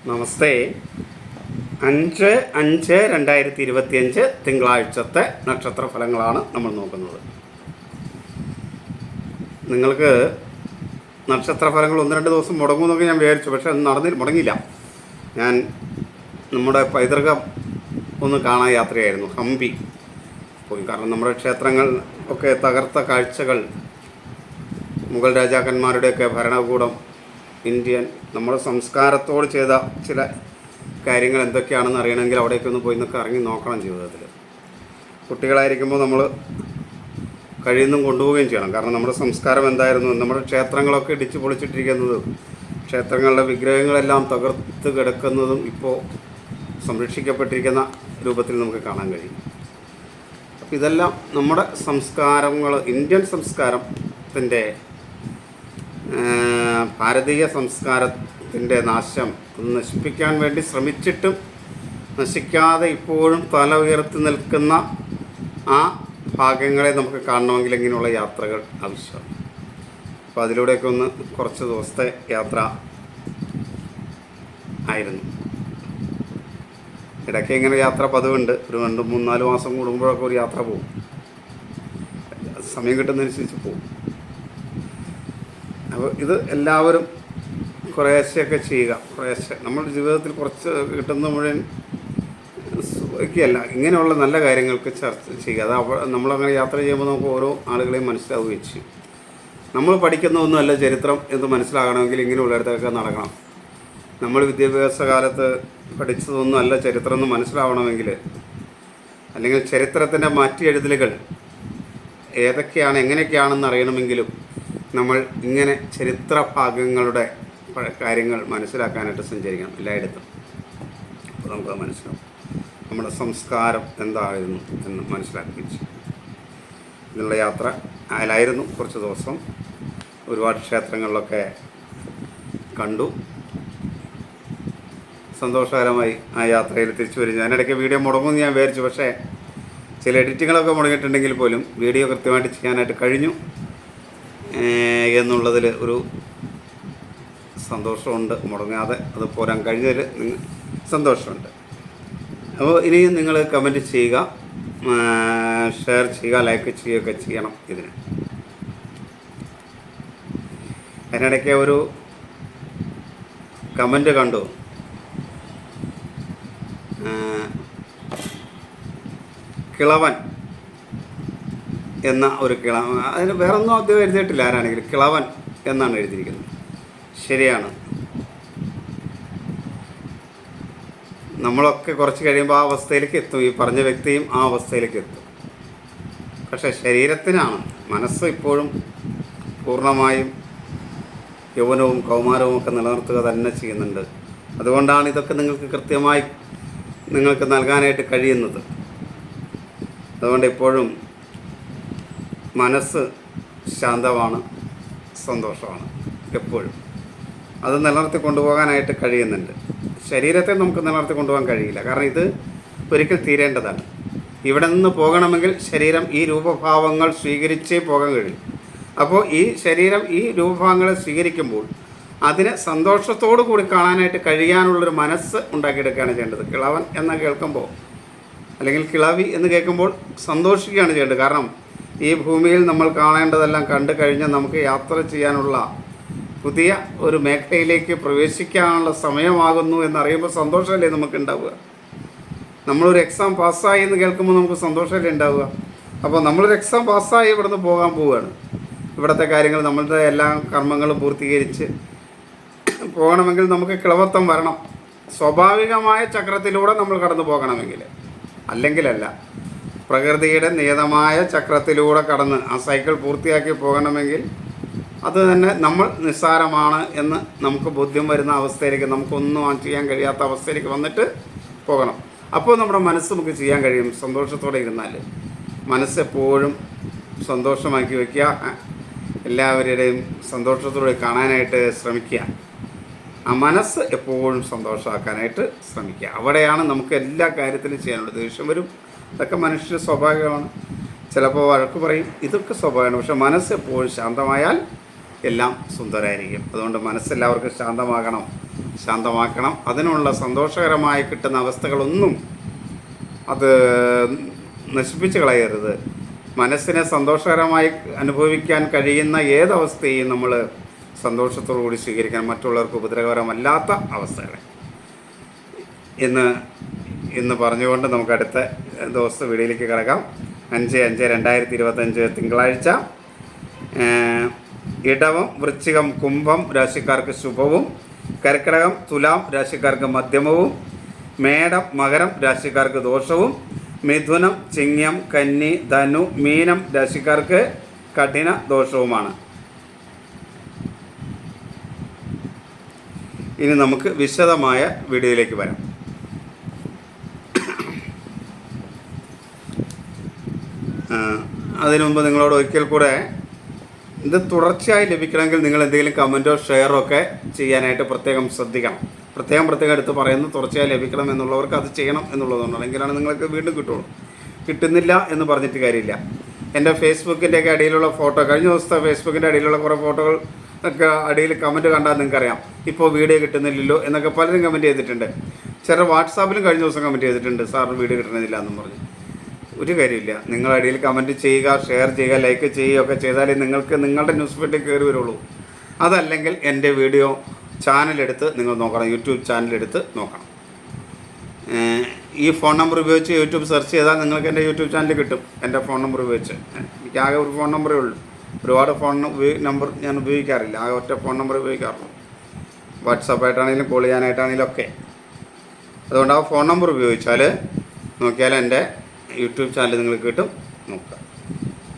നമസ്തേ. 5/5/2025 തിങ്കളാഴ്ചത്തെ നക്ഷത്ര ഫലങ്ങളാണ് നമ്മൾ നോക്കുന്നത്. നിങ്ങൾക്ക് നക്ഷത്ര ഫലങ്ങൾ 1-2 ദിവസം മുടങ്ങുമെന്നൊക്കെ ഞാൻ വിചാരിച്ചു. പക്ഷേ അത് മുടങ്ങിയില്ല. ഞാൻ നമ്മുടെ പൈതൃകം ഒന്ന് കാണാൻ യാത്രയായിരുന്നു. ഹംപി പോയി. കാരണം നമ്മുടെ ക്ഷേത്രങ്ങൾ ഒക്കെ തകർത്ത കാഴ്ചകൾ, മുഗൾ രാജാക്കന്മാരുടെയൊക്കെ ഭരണകൂടം, ഇന്ത്യൻ നമ്മുടെ സംസ്കാരത്തോട് ചെയ്ത ചില കാര്യങ്ങൾ എന്തൊക്കെയാണെന്ന് അറിയണമെങ്കിൽ അവിടേക്കൊന്ന് പോയി നിന്നൊക്കെ ഇറങ്ങി നോക്കണം. ജീവിതത്തിൽ കുട്ടികളായിരിക്കുമ്പോൾ നമ്മൾ കഴിയുന്നതും കൊണ്ടുപോവുകയും ചെയ്യണം. കാരണം നമ്മുടെ സംസ്കാരം എന്തായിരുന്നു, നമ്മുടെ ക്ഷേത്രങ്ങളൊക്കെ ഇടിച്ചു പൊളിച്ചിട്ടിരിക്കുന്നതും ക്ഷേത്രങ്ങളുടെ വിഗ്രഹങ്ങളെല്ലാം തകർത്ത് കിടക്കുന്നതും ഇപ്പോൾ സംരക്ഷിക്കപ്പെട്ടിരിക്കുന്ന രൂപത്തിൽ നമുക്ക് കാണാൻ കഴിയും. അപ്പോൾ ഇതെല്ലാം നമ്മുടെ സംസ്കാരങ്ങൾ, ഇന്ത്യൻ സംസ്കാരത്തിൻ്റെ, ഭാരതീയ സംസ്കാരത്തിൻ്റെ നാശം നശിപ്പിക്കാൻ വേണ്ടി ശ്രമിച്ചിട്ടും നശിക്കാതെ ഇപ്പോഴും തല ഉയർത്തി നിൽക്കുന്ന ആ ഭാഗങ്ങളെ നമുക്ക് കാണണമെങ്കിൽ ഇങ്ങനെയുള്ള യാത്രകൾ ആവശ്യമാണ്. അപ്പോൾ അതിലൂടെയൊക്കെ ഒന്ന് കുറച്ച് ദിവസത്തെ യാത്ര ആയിരുന്നു. ഇടയ്ക്ക് ഇങ്ങനെ യാത്ര പതിവുണ്ട്. ഒരു 2-3-4 മാസം കൂടുമ്പോഴൊക്കെ ഒരു യാത്ര പോകും. സമയം കിട്ടുന്നതനുസരിച്ച് പോകും. അപ്പോൾ ഇത് എല്ലാവരും കുറേശ്ശെയൊക്കെ ചെയ്യുക. കുറേശ്ശെ നമ്മുടെ ജീവിതത്തിൽ കുറച്ച് കിട്ടുന്ന മുഴുവൻ ഒക്കെയല്ല, ഇങ്ങനെയുള്ള നല്ല കാര്യങ്ങൾക്ക് ചർച്ച ചെയ്യുക. അത് നമ്മളങ്ങനെ യാത്ര ചെയ്യുമ്പോൾ നമുക്ക് ഓരോ ആളുകളെയും മനസ്സിലാവുകയും ചെയ്യും. നമ്മൾ പഠിക്കുന്നതൊന്നുമല്ല ചരിത്രം എന്ന് മനസ്സിലാകണമെങ്കിൽ ഇങ്ങനെയുള്ളിടത്തൊക്കെ നടക്കണം. നമ്മൾ വിദ്യാഭ്യാസ കാലത്ത് പഠിച്ചതൊന്നും അല്ല ചരിത്രം എന്ന് മനസ്സിലാവണമെങ്കിൽ, അല്ലെങ്കിൽ ചരിത്രത്തിൻ്റെ മാറ്റിയെഴുതലുകൾ ഏതൊക്കെയാണ് എങ്ങനെയൊക്കെയാണെന്ന് അറിയണമെങ്കിലും നമ്മൾ ഇങ്ങനെ ചരിത്ര ഭാഗങ്ങളുടെ കാര്യങ്ങൾ മനസ്സിലാക്കാനായിട്ട് സഞ്ചരിക്കണം എല്ലായിടത്തും. അപ്പോൾ നമുക്കത് മനസ്സിലാവും. നമ്മുടെ സംസ്കാരം എന്തായിരുന്നു എന്ന് മനസ്സിലാക്കുകയും ചെയ്യും. ഇതിനുള്ള യാത്ര അതിലായിരുന്നു. കുറച്ച് ദിവസം ഒരുപാട് ക്ഷേത്രങ്ങളിലൊക്കെ കണ്ടു. സന്തോഷകരമായി ആ യാത്രയിൽ തിരിച്ചു വരും. ഞാനിടയ്ക്ക് വീഡിയോ മുടങ്ങുമെന്ന് ഞാൻ വിചാരിച്ചു. പക്ഷേ ചില എഡിറ്റിങ്ങുകളൊക്കെ മുടങ്ങിയിട്ടുണ്ടെങ്കിൽ പോലും വീഡിയോ കൃത്യമായിട്ട് ചെയ്യാനായിട്ട് കഴിഞ്ഞു എന്നുള്ളതിൽ ഒരു സന്തോഷമുണ്ട്. മുടങ്ങാതെ അത് പോരാൻ കഴിഞ്ഞതിൽ സന്തോഷമുണ്ട്. അപ്പോൾ ഇനിയും നിങ്ങൾ കമൻറ്റ് ചെയ്യുക, ഷെയർ ചെയ്യുക, ലൈക്ക് ചെയ്യുകയൊക്കെ ചെയ്യണം. അതിനിടയ്ക്ക് ഒരു കമൻറ്റ് കണ്ടു. കിളവൻ എന്ന ഒരു അതിന് വേറൊന്നും അദ്ദേഹം എഴുതിയിട്ടില്ല. ആരാണെങ്കിലും കിളവൻ എന്നാണ് എഴുതിയിരിക്കുന്നത്. ശരിയാണ്. നമ്മളൊക്കെ കുറച്ച് കഴിയുമ്പോൾ ആ അവസ്ഥയിലേക്ക് എത്തും. ഈ പറഞ്ഞ വ്യക്തിയും ആ അവസ്ഥയിലേക്ക് എത്തും. പക്ഷേ ശരീരത്തിനാണ്, മനസ്സ് ഇപ്പോഴും പൂർണ്ണമായും യൗവനവും കൗമാരവും ഒക്കെ നിലനിർത്തുക തന്നെ ചെയ്യുന്നുണ്ട്. അതുകൊണ്ടാണ് ഇതൊക്കെ നിങ്ങൾക്ക് കൃത്യമായി നിങ്ങൾക്ക് നൽകാനായിട്ട് കഴിയുന്നത്. അതുകൊണ്ട് ഇപ്പോഴും മനസ്സ് ശാന്തമാണ്, സന്തോഷമാണ് എപ്പോഴും. അത് നിലനിർത്തി കൊണ്ടുപോകാനായിട്ട് കഴിയുന്നുണ്ട്. ശരീരത്തെ നമുക്ക് നിലനിർത്തി കൊണ്ടുപോകാൻ കഴിയില്ല. കാരണം ഇത് ഒരിക്കൽ തീരേണ്ടതാണ്. ഇവിടെ നിന്ന് പോകണമെങ്കിൽ ശരീരം ഈ രൂപഭാവങ്ങൾ സ്വീകരിച്ചേ പോകാൻ കഴിയും. അപ്പോൾ ഈ ശരീരം ഈ രൂപഭാവങ്ങളെ സ്വീകരിക്കുമ്പോൾ അതിനെ സന്തോഷത്തോടു കൂടി കാണാനായിട്ട് കഴിയാനുള്ളൊരു മനസ്സ് ഉണ്ടാക്കിയെടുക്കുകയാണ് ചെയ്യേണ്ടത്. കിളവൻ എന്ന് കേൾക്കുമ്പോൾ, അല്ലെങ്കിൽ കിളവി എന്ന് കേൾക്കുമ്പോൾ സന്തോഷിക്കുകയാണ് ചെയ്യേണ്ടത്. കാരണം ഈ ഭൂമിയിൽ നമ്മൾ കാണേണ്ടതെല്ലാം കണ്ടു കഴിഞ്ഞാൽ നമുക്ക് യാത്ര ചെയ്യാനുള്ള പുതിയ ഒരു മേഖലയിലേക്ക് പ്രവേശിക്കാനുള്ള സമയമാകുന്നു എന്നറിയുമ്പോൾ സന്തോഷമല്ലേ നമുക്ക് ഉണ്ടാവുക. നമ്മളൊരു എക്സാം പാസ്സായി എന്ന് കേൾക്കുമ്പോൾ നമുക്ക് സന്തോഷമല്ലേ ഉണ്ടാവുക. അപ്പോൾ നമ്മളൊരു എക്സാം പാസ്സായി ഇവിടുന്ന് പോകാൻ പോവുകയാണ്. ഇവിടുത്തെ കാര്യങ്ങൾ, നമ്മളുടെ എല്ലാ കർമ്മങ്ങളും പൂർത്തീകരിച്ച് പോകണമെങ്കിൽ നമുക്ക് കിളവത്വം വരണം. സ്വാഭാവികമായ ചക്രത്തിലൂടെ നമ്മൾ കടന്നു പോകണമെങ്കിൽ, അല്ലെങ്കിലല്ല. പ്രകൃതിയുടെ നിയതമായ ചക്രത്തിലൂടെ കടന്ന് ആ സൈക്കിൾ പൂർത്തിയാക്കി പോകണമെങ്കിൽ അത് തന്നെ നമ്മൾ നിസ്സാരമാണ് എന്ന് നമുക്ക് ബോധ്യം വരുന്ന അവസ്ഥയിലേക്ക്, നമുക്കൊന്നും ചെയ്യാൻ കഴിയാത്ത അവസ്ഥയിലേക്ക് വന്നിട്ട് പോകണം. അപ്പോൾ നമ്മുടെ മനസ്സ് നമുക്ക് ചെയ്യാൻ കഴിയും. സന്തോഷത്തോടെ ഇരുന്നാൽ മനസ്സെപ്പോഴും സന്തോഷമാക്കി വയ്ക്കുക. എല്ലാവരുടെയും സന്തോഷത്തോടെ കാണാനായിട്ട് ശ്രമിക്കുക. ആ മനസ്സ് എപ്പോഴും സന്തോഷമാക്കാനായിട്ട് ശ്രമിക്കുക. അവിടെയാണ് നമുക്ക് എല്ലാ കാര്യത്തിലും ചെയ്യാനുള്ളത്. ദേഷ്യം വരും, ഇതൊക്കെ മനുഷ്യ സ്വാഭാവികമാണ്. ചിലപ്പോൾ വഴക്ക് പറയും, ഇതൊക്കെ സ്വാഭാവികമാണ്. പക്ഷെ മനസ്സ് എപ്പോഴും ശാന്തമായാൽ എല്ലാം സുന്ദരമായിരിക്കും. അതുകൊണ്ട് മനസ്സെല്ലാവർക്കും ശാന്തമാകണം. ശാന്തമാക്കണം. അതിനുള്ള സന്തോഷകരമായി കിട്ടുന്ന അവസ്ഥകളൊന്നും അത് നശിപ്പിച്ച് കളയരുത്. മനസ്സിനെ സന്തോഷകരമായി അനുഭവിക്കാൻ കഴിയുന്ന ഏതവസ്ഥയും നമ്മൾ സന്തോഷത്തോടു കൂടി സ്വീകരിക്കാൻ, മറ്റുള്ളവർക്ക് ഉപദ്രവകരമല്ലാത്ത അവസ്ഥകളെ ഇന്ന് പറഞ്ഞുകൊണ്ട് നമുക്ക് അടുത്ത ദിവസത്തെ വീഡിയോയിലേക്ക് കിടക്കാം. 5/5/2025 തിങ്കളാഴ്ച. ഇടവം, വൃശ്ചികം, കുംഭം രാശിക്കാർക്ക് ശുഭവും, കർക്കിടകം, തുലാം രാശിക്കാർക്ക് മധ്യമവും, മേടം, മകരം രാശിക്കാർക്ക് ദോഷവും, മിഥുനം, ചിങ്ങം, കന്നി, ധനു, മീനം രാശിക്കാർക്ക് കഠിന ദോഷവുമാണ്. ഇനി നമുക്ക് വിശദമായ വീഡിയോയിലേക്ക് വരാം. അതിനു മുമ്പ് നിങ്ങളോട് ഒരിക്കൽ കൂടെ ഇത് തുടർച്ചയായി ലഭിക്കണമെങ്കിൽ നിങ്ങൾ എന്തെങ്കിലും കമൻറ്റോ ഷെയറോ ഒക്കെ ചെയ്യാനായിട്ട് പ്രത്യേകം ശ്രദ്ധിക്കണം. പ്രത്യേകം എടുത്ത് പറയുന്നത് തുടർച്ചയായി ലഭിക്കണം എന്നുള്ളവർക്ക് അത് ചെയ്യണം എന്നുള്ളതുകൊണ്ടാണ്. എങ്കിലാണ് നിങ്ങൾക്ക് വീണ്ടും കിട്ടുള്ളൂ. കിട്ടുന്നില്ല എന്ന് പറഞ്ഞിട്ട് കാര്യമില്ല. എൻ്റെ ഫേസ്ബുക്കിൻ്റെയൊക്കെ അടിയിലുള്ള ഫോട്ടോ, കഴിഞ്ഞ ദിവസത്തെ ഫേസ്ബുക്കിൻ്റെ അടിയിലുള്ള കുറേ ഫോട്ടോകൾ ഒക്കെ അടിയിൽ കമൻറ്റ് കണ്ടാൽ നിങ്ങൾക്കറിയാം ഇപ്പോൾ വീഡിയോ കിട്ടുന്നില്ലല്ലോ എന്നൊക്കെ പലരും കമൻറ്റ് ചെയ്തിട്ടുണ്ട്. ചിലർ വാട്സാപ്പിലും കഴിഞ്ഞ ദിവസം കമൻറ്റ് ചെയ്തിട്ടുണ്ട്, സാറിന് വീഡിയോ കിട്ടുന്നില്ല എന്നും പറഞ്ഞ്. ഒരു കാര്യമില്ല. നിങ്ങൾ അടിയിൽ കമൻറ്റ് ചെയ്യുക, ഷെയർ ചെയ്യുക, ലൈക്ക് ചെയ്യുകയൊക്കെ ചെയ്താലേ നിങ്ങൾക്ക് നിങ്ങളുടെ ന്യൂസ് ഫീഡിൽ കയറി വരുള്ളൂ. അതല്ലെങ്കിൽ എൻ്റെ വീഡിയോ ചാനലെടുത്ത് നിങ്ങൾ നോക്കണം, യൂട്യൂബ് ചാനലെടുത്ത് നോക്കണം. ഈ ഫോൺ നമ്പർ ഉപയോഗിച്ച് യൂട്യൂബ് സെർച്ച് ചെയ്താൽ നിങ്ങൾക്ക് എൻ്റെ യൂട്യൂബ് ചാനൽ കിട്ടും. എൻ്റെ ഫോൺ നമ്പർ ഉപയോഗിച്ച്. എനിക്ക് ആകെ ഒരു ഫോൺ നമ്പറേ ഉള്ളൂ. ഒരുപാട് ഫോൺ നമ്പർ ഞാൻ ഉപയോഗിക്കാറില്ല. ആകെ ഒറ്റ ഫോൺ നമ്പർ ഉപയോഗിക്കാറുള്ളൂ. വാട്സാപ്പായിട്ടാണെങ്കിലും കോൾ ചെയ്യാനായിട്ടാണെങ്കിലും ഒക്കെ. അതുകൊണ്ട് ആ ഫോൺ നമ്പർ ഉപയോഗിച്ചാൽ നോക്കിയാൽ എൻ്റെ യൂട്യൂബ് ചാനൽ നിങ്ങൾക്ക് കിട്ടും, നോക്കുക.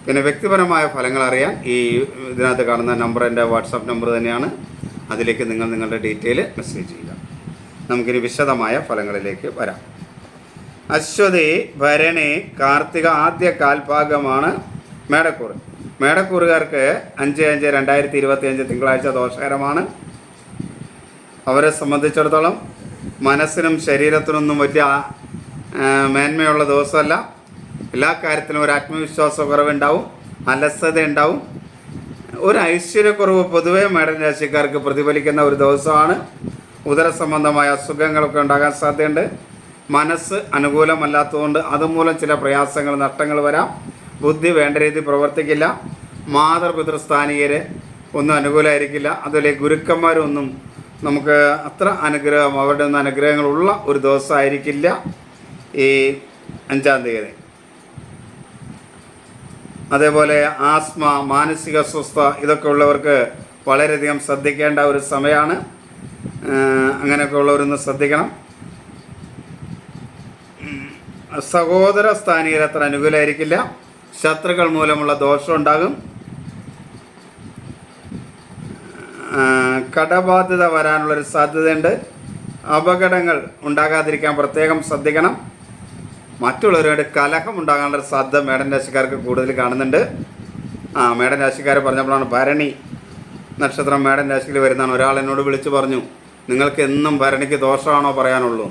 പിന്നെ വ്യക്തിപരമായ ഫലങ്ങൾ അറിയാൻ ഈ ഇതിനകത്ത് കാണുന്ന നമ്പർ എൻ്റെ വാട്സാപ്പ് നമ്പർ തന്നെയാണ്. അതിലേക്ക് നിങ്ങൾ നിങ്ങളുടെ ഡീറ്റെയിൽ മെസ്സേജ് ചെയ്യുക. നമുക്കിനി വിശദമായ ഫലങ്ങളിലേക്ക് വരാം. അശ്വതി, ഭരണി, കാർത്തിക ആദ്യ കാൽഭാഗമാണ് മേടക്കൂർ. മേടക്കൂറുകാർക്ക് 5/5/2025 തിങ്കളാഴ്ച ദോഷകരമാണ്. അവരെ സംബന്ധിച്ചിടത്തോളം മനസ്സിനും ശരീരത്തിനൊന്നും വലിയ മേന്മയുള്ള ദിവസമല്ല. എല്ലാ കാര്യത്തിലും ഒരു ആത്മവിശ്വാസക്കുറവുണ്ടാവും, അലസത ഉണ്ടാവും, ഒരു ഐശ്വര്യക്കുറവ് പൊതുവെ മേടൻ രാശിക്കാർക്ക് പ്രതിഫലിക്കുന്ന ഒരു ദിവസമാണ്. ഉദര സംബന്ധമായ അസുഖങ്ങളൊക്കെ ഉണ്ടാകാൻ സാധ്യതയുണ്ട്. മനസ്സ് അനുകൂലമല്ലാത്തതുകൊണ്ട് അതുമൂലം ചില പ്രയാസങ്ങൾ, നഷ്ടങ്ങൾ വരാം. ബുദ്ധി വേണ്ട രീതിയിൽ പ്രവർത്തിക്കില്ല. മാതൃപിതൃസ്ഥാനീയർ ഒന്നും അനുകൂലമായിരിക്കില്ല. അതുപോലെ ഗുരുക്കന്മാരൊന്നും നമുക്ക് അത്ര അനുഗ്രഹം, അവരുടെ ഒന്നും അനുഗ്രഹങ്ങളുള്ള ഒരു ദിവസമായിരിക്കില്ല ഈ 5-ാം തീയതി. അതേപോലെ ആസ്മ, മാനസിക അസ്വസ്ഥ ഇതൊക്കെ ഉള്ളവർക്ക് വളരെയധികം ശ്രദ്ധിക്കേണ്ട ഒരു സമയമാണ്. അങ്ങനെയൊക്കെ ഉള്ളവരൊന്ന് ശ്രദ്ധിക്കണം. സഹോദര സ്ഥാനീയർ അത്ര അനുകൂലമായിരിക്കില്ല. ശത്രുക്കൾ മൂലമുള്ള ദോഷം ഉണ്ടാകും. കടബാധ്യത വരാനുള്ളൊരു സാധ്യതയുണ്ട്. അപകടങ്ങൾ ഉണ്ടാകാതിരിക്കാൻ പ്രത്യേകം ശ്രദ്ധിക്കണം. മറ്റുള്ളവരുമായിട്ട് കലഹം ഉണ്ടാകാനുള്ളൊരു സാധ്യത മേടൻ രാശിക്കാർക്ക് കൂടുതൽ കാണുന്നുണ്ട്. മേടൻ രാശിക്കാരെ പറഞ്ഞപ്പോഴാണ് ഭരണി നക്ഷത്രം മേടൻ രാശിയിൽ വരുന്നതാണ്. ഒരാൾ എന്നോട് വിളിച്ച് പറഞ്ഞു, നിങ്ങൾക്ക് എന്നും ഭരണിക്ക് ദോഷമാണോ പറയാനുള്ളൂ?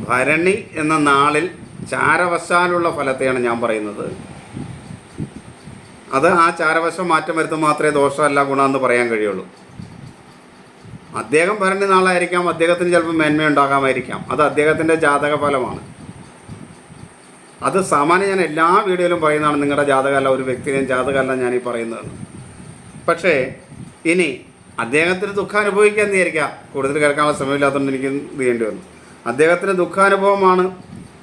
ഭരണി എന്ന നാളിൽ ചാരവശാലുള്ള ഫലത്തെയാണ് ഞാൻ പറയുന്നത്. അത് ആ ചാരവശം മാറ്റം വരുത്തുമ്പോൾ മാത്രമേ ദോഷമല്ല ഗുണമെന്ന് പറയാൻ കഴിയുള്ളൂ. അദ്ദേഹം ഭരണി നാളായിരിക്കാം, അദ്ദേഹത്തിന് ചിലപ്പോൾ മേന്മയുണ്ടാകാമായിരിക്കാം. അത് അദ്ദേഹത്തിൻ്റെ ജാതക ഫലമാണ്. അത് സാമാന്യം ഞാൻ എല്ലാ വീഡിയോയിലും പറയുന്നതാണ്. നിങ്ങളുടെ ജാതകമല്ല, ഒരു വ്യക്തിയുടെയും ജാതകമല്ല ഞാനീ പറയുന്നത്. പക്ഷേ ഇനി അദ്ദേഹത്തിന് ദുഃഖം അനുഭവിക്കാൻ വിചാരിക്കാം. കൂടുതൽ കേൾക്കാനുള്ള സമയമില്ലാത്തതുകൊണ്ട് എനിക്ക് ചെയ്യേണ്ടി വന്നു. അദ്ദേഹത്തിന് ദുഃഖാനുഭവമാണ്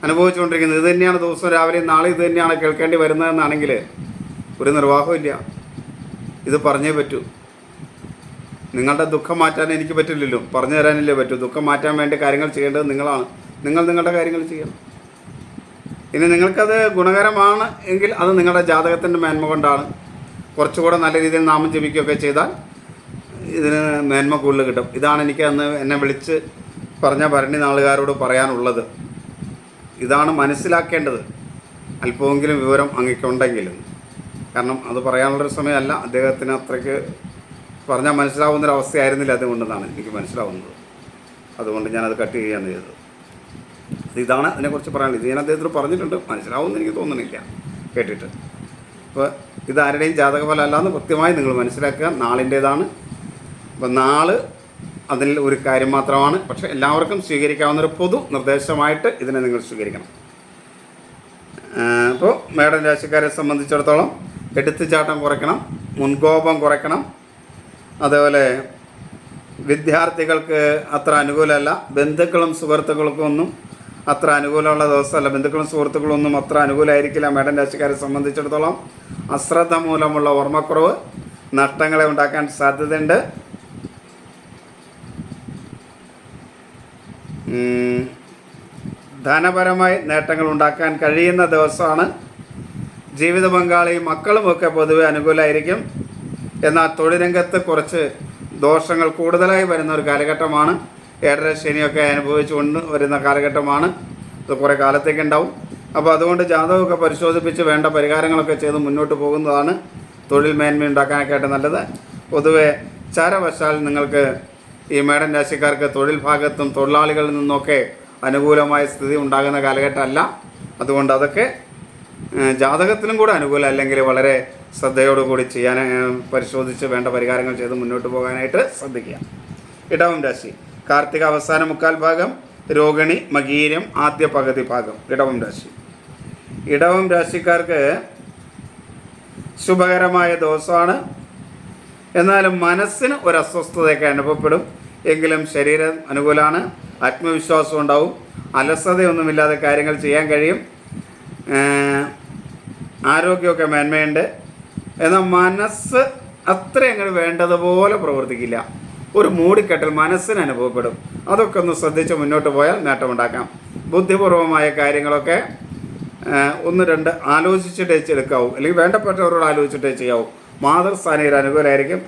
അനുഭവിച്ചുകൊണ്ടിരിക്കുന്നത്. ഇത് തന്നെയാണ് ദിവസവും രാവിലെയും നാളെ ഇത് തന്നെയാണ് കേൾക്കേണ്ടി വരുന്നതെന്നാണെങ്കിൽ ഒരു നിർവാഹമില്ല. ഇത് പറഞ്ഞേ പറ്റൂ. നിങ്ങളുടെ ദുഃഖം മാറ്റാൻ എനിക്ക് പറ്റില്ലല്ലോ, പറഞ്ഞു തരാനല്ലേ പറ്റൂ. ദുഃഖം മാറ്റാൻ വേണ്ടി കാര്യങ്ങൾ ചെയ്യേണ്ടത് നിങ്ങളാണ്. നിങ്ങൾ നിങ്ങളുടെ കാര്യങ്ങൾ ചെയ്യണം. ഇനി നിങ്ങൾക്കത് ഗുണകരമാണ് എങ്കിൽ അത് നിങ്ങളുടെ ജാതകത്തിൻ്റെ മേന്മ കൊണ്ടാണ്. കുറച്ചുകൂടെ നല്ല രീതിയിൽ നാമം ജപിക്കുകയൊക്കെ ചെയ്താൽ ഇതിന് മേന്മ കൂടുതൽ കിട്ടും. ഇതാണ് എനിക്ക് അന്ന് എന്നെ വിളിച്ച് പറഞ്ഞ ഭരണി നാളുകാരോട് പറയാനുള്ളത്. ഇതാണ് മനസ്സിലാക്കേണ്ടത്. അല്പമെങ്കിലും വിവരം അങ്ങക്കുണ്ടെങ്കിലും. കാരണം അത് പറയാനുള്ളൊരു സമയമല്ല. അദ്ദേഹത്തിന് അത്രയ്ക്ക് പറഞ്ഞാൽ മനസ്സിലാവുന്നൊരവസ്ഥയായിരുന്നില്ല. അതുകൊണ്ടെന്നാണ് എനിക്ക് മനസ്സിലാവുന്നത്. അതുകൊണ്ട് ഞാനത് കട്ട് ചെയ്യുകയാണ് ചെയ്തത്. ഇതാണ് അതിനെക്കുറിച്ച് പറയാനുള്ളത്. ഇത് ഞാൻ അദ്ദേഹത്തിന് പറഞ്ഞിട്ടുണ്ട്. മനസ്സിലാവുമെന്ന് എനിക്ക് തോന്നുന്നില്ല കേട്ടിട്ട്. അപ്പോൾ ഇതാരുടെയും ജാതകഫലമല്ല എന്ന് കൃത്യമായി നിങ്ങൾ മനസ്സിലാക്കുക. നാളിൻ്റേതാണ്. അപ്പം നാള് അതിൽ ഒരു കാര്യം മാത്രമാണ്, പക്ഷേ എല്ലാവർക്കും സ്വീകരിക്കാവുന്നൊരു പൊതു നിർദ്ദേശമായിട്ട് ഇതിനെ നിങ്ങൾ സ്വീകരിക്കണം. അപ്പോൾ മേടൻ രാശിക്കാരെ സംബന്ധിച്ചിടത്തോളം എടുത്തുചാട്ടം കുറയ്ക്കണം, മുൻകോപം കുറയ്ക്കണം. അതേപോലെ വിദ്യാർത്ഥികൾക്ക് അത്ര അനുകൂലമല്ല, ബന്ധുക്കളും സുഹൃത്തുക്കൾക്കും ഒന്നും അത്ര അനുകൂലമുള്ള ദിവസമല്ല. ബന്ധുക്കളും സുഹൃത്തുക്കളും ഒന്നും അത്ര അനുകൂലമായിരിക്കില്ല. മേടൻ രാശിക്കാരെ സംബന്ധിച്ചിടത്തോളം അശ്രദ്ധ മൂലമുള്ള ഓർമ്മക്കുറവ് നഷ്ടങ്ങളെ ഉണ്ടാക്കാൻ സാധ്യതയുണ്ട്. ധനപരമായി നേട്ടങ്ങൾ ഉണ്ടാക്കാൻ കഴിയുന്ന ദിവസമാണ്. ജീവിത പങ്കാളിയും മക്കളുമൊക്കെ പൊതുവെ അനുകൂലമായിരിക്കും. എന്നാൽ തൊഴിൽ രംഗത്ത് കുറച്ച് ദോഷങ്ങൾ കൂടുതലായി വരുന്ന ഒരു കാലഘട്ടമാണ്. 7.5 ശനിയൊക്കെ അനുഭവിച്ചു കൊണ്ട് വരുന്ന കാലഘട്ടമാണ്. ഇത് കുറേ കാലത്തേക്ക് ഉണ്ടാവും. അപ്പോൾ അതുകൊണ്ട് ജാതകമൊക്കെ പരിശോധിപ്പിച്ച് വേണ്ട പരിഹാരങ്ങളൊക്കെ ചെയ്ത് മുന്നോട്ട് പോകുന്നതാണ് തൊഴിൽ മേന്മ ഉണ്ടാക്കാനൊക്കെ ആയിട്ട് നല്ലത്. പൊതുവെ ചാരവശാൽ നിങ്ങൾക്ക് ഈ മേടൻ രാശിക്കാർക്ക് തൊഴിൽ ഭാഗത്തും തൊഴിലാളികളിൽ നിന്നൊക്കെ അനുകൂലമായ സ്ഥിതി ഉണ്ടാകുന്ന കാലഘട്ടമല്ല. അതുകൊണ്ട് അതൊക്കെ ജാതകത്തിലും കൂടെ അനുകൂലം അല്ലെങ്കിൽ വളരെ ശ്രദ്ധയോടുകൂടി ചെയ്യാൻ പരിശോധിച്ച് വേണ്ട പരിഹാരങ്ങൾ ചെയ്ത് മുന്നോട്ട് പോകാനായിട്ട് ശ്രദ്ധിക്കുക. ഇടവം രാശി കാർത്തിക അവസാന 1/4 ഭാഗം, രോഹിണി മകീരം ആദ്യ പകുതി ഭാഗം ഇടവം രാശി. ഇടവം രാശിക്കാർക്ക് ശുഭകരമായ ദിവസമാണ്. എന്നാലും മനസ്സിന് ഒരു അസ്വസ്ഥതയൊക്കെ അനുഭവപ്പെടും. എങ്കിലും ശരീരം അനുകൂലമാണ്, ആത്മവിശ്വാസം ഉണ്ടാവും, അലസതയൊന്നുമില്ലാതെ കാര്യങ്ങൾ ചെയ്യാൻ കഴിയും, ആരോഗ്യമൊക്കെ മേന്മയുണ്ട്. എന്നാൽ മനസ്സ് അത്ര അങ്ങോട്ട് വേണ്ടതുപോലെ പ്രവർത്തിക്കില്ല. ഒരു മൂടിക്കെട്ടൽ മനസ്സിന് അനുഭവപ്പെടും. അതൊക്കെ ഒന്ന് ശ്രദ്ധിച്ച് മുന്നോട്ട് പോയാൽ നേട്ടമുണ്ടാക്കാം. ബുദ്ധിപൂർവമായ കാര്യങ്ങളൊക്കെ 1-2 ആലോചിച്ചിട്ടേ എടുക്കാവൂ, അല്ലെങ്കിൽ വേണ്ടപ്പെട്ടവരോട് ആലോചിച്ചിട്ടേ ചെയ്യാവൂ. മാതൃസ്ഥാനീയർ അനുകൂലമായിരിക്കും.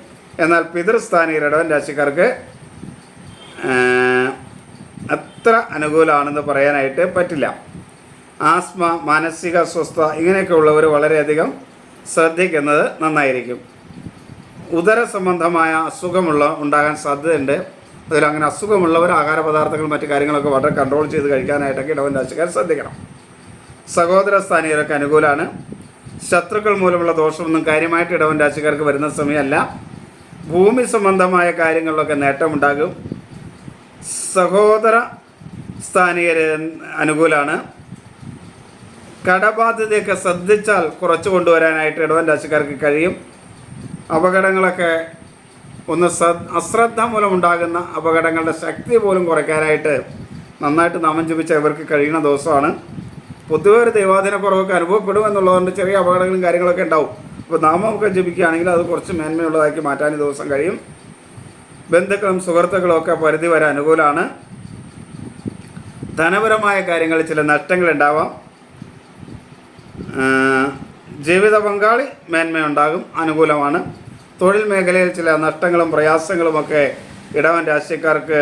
എന്നാൽ പിതൃസ്ഥാനീയർ ഇടവൻ രാശിക്കാർക്ക് അത്ര അനുകൂലമാണെന്ന് പറയാനായിട്ട് പറ്റില്ല. ആസ്മ, മാനസിക അസ്വസ്ഥത ഇങ്ങനെയൊക്കെ ഉള്ളവർ വളരെയധികം ശ്രദ്ധിക്കുന്നത് നന്നായിരിക്കും. ഉദര സംബന്ധമായ ഉണ്ടാകാൻ സാധ്യതയുണ്ട്. അതിലങ്ങനെ അസുഖമുള്ളവർ ആഹാര പദാർത്ഥങ്ങൾ മറ്റു കാര്യങ്ങളൊക്കെ വളരെ കൺട്രോൾ ചെയ്ത് കഴിക്കാനായിട്ടൊക്കെ ഇടവൻ രാശിക്കാർ ശ്രദ്ധിക്കണം. സഹോദര സ്ഥാനീയരൊക്കെ അനുകൂലമാണ്. ശത്രുക്കൾ മൂലമുള്ള ദോഷമൊന്നും കാര്യമായിട്ട് ഇടവൻ രാശിക്കാർക്ക് വരുന്ന സമയമല്ല. ഭൂമി സംബന്ധമായ കാര്യങ്ങളിലൊക്കെ നേട്ടമുണ്ടാകും. സഹോദര സ്ഥാനീയർ അനുകൂലമാണ്. കടബാധ്യതയൊക്കെ ശ്രദ്ധിച്ചാൽ കുറച്ച് കൊണ്ടുവരാനായിട്ട് ഇടവൻ രാശിക്കാർക്ക് കഴിയും. അപകടങ്ങളൊക്കെ അശ്രദ്ധ മൂലമുണ്ടാകുന്ന അപകടങ്ങളുടെ ശക്തി പോലും കുറയ്ക്കാനായിട്ട് നന്നായിട്ട് നാമം ജപിച്ച ഇവർക്ക് കഴിയുന്ന ദിവസമാണ്. പൊതുവെ ഒരു ദൈവാധീന കുറവൊക്കെ അനുഭവപ്പെടും എന്നുള്ളതുകൊണ്ട് ചെറിയ അപകടങ്ങളും കാര്യങ്ങളൊക്കെ ഉണ്ടാവും. അപ്പോൾ നാമമൊക്കെ ജപിക്കുകയാണെങ്കിൽ അത് കുറച്ച് മേന്മയുള്ളതാക്കി മാറ്റാൻ ഈ ദിവസം കഴിയും. ബന്ധുക്കളും സുഹൃത്തുക്കളും ഒക്കെ പരിധി വരെ അനുകൂലമാണ്. ധനപരമായ കാര്യങ്ങളിൽ ചില നഷ്ടങ്ങളുണ്ടാവാം. ജീവിത പങ്കാളി മേന്മയുണ്ടാകും, അനുകൂലമാണ്. തൊഴിൽ മേഖലയിൽ ചില നഷ്ടങ്ങളും പ്രയാസങ്ങളുമൊക്കെ ഇടവൻ രാശിക്കാർക്ക്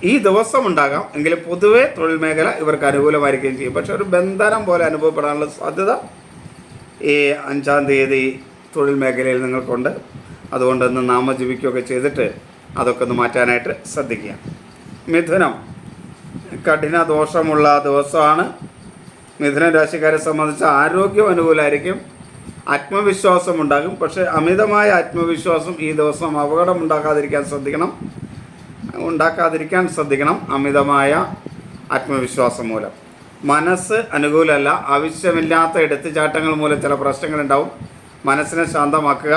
ഈ ദിവസം ഉണ്ടാകാം. എങ്കിലും പൊതുവേ തൊഴിൽ മേഖല ഇവർക്ക് അനുകൂലമായിരിക്കുകയും ചെയ്യും. പക്ഷെ ഒരു ബന്ധനം പോലെ അനുഭവപ്പെടാനുള്ള സാധ്യത ഈ 5-ാം തീയതി തൊഴിൽ മേഖലയിൽ നിങ്ങൾക്കുണ്ട്. അതുകൊണ്ടൊന്ന് നാമജപിക്കുകയൊക്കെ ചെയ്തിട്ട് അതൊക്കെ ഒന്ന് മാറ്റാനായിട്ട് ശ്രദ്ധിക്കുക. മിഥുനം കഠിന ദോഷമുള്ള ദിവസമാണ്. മിഥുന രാശിക്കാരെ സംബന്ധിച്ച് ആരോഗ്യം അനുകൂലമായിരിക്കും, ആത്മവിശ്വാസം ഉണ്ടാകും. പക്ഷേ അമിതമായ ആത്മവിശ്വാസം ഈ ദിവസം അപകടം ഉണ്ടാക്കാതിരിക്കാൻ ശ്രദ്ധിക്കണം. അമിതമായ ആത്മവിശ്വാസം മൂലം മനസ്സ് അനുകൂലമല്ല. ആവശ്യമില്ലാത്ത എടുത്തുചാട്ടങ്ങൾ മൂലം ചില പ്രശ്നങ്ങളുണ്ടാവും. മനസ്സിനെ ശാന്തമാക്കുക.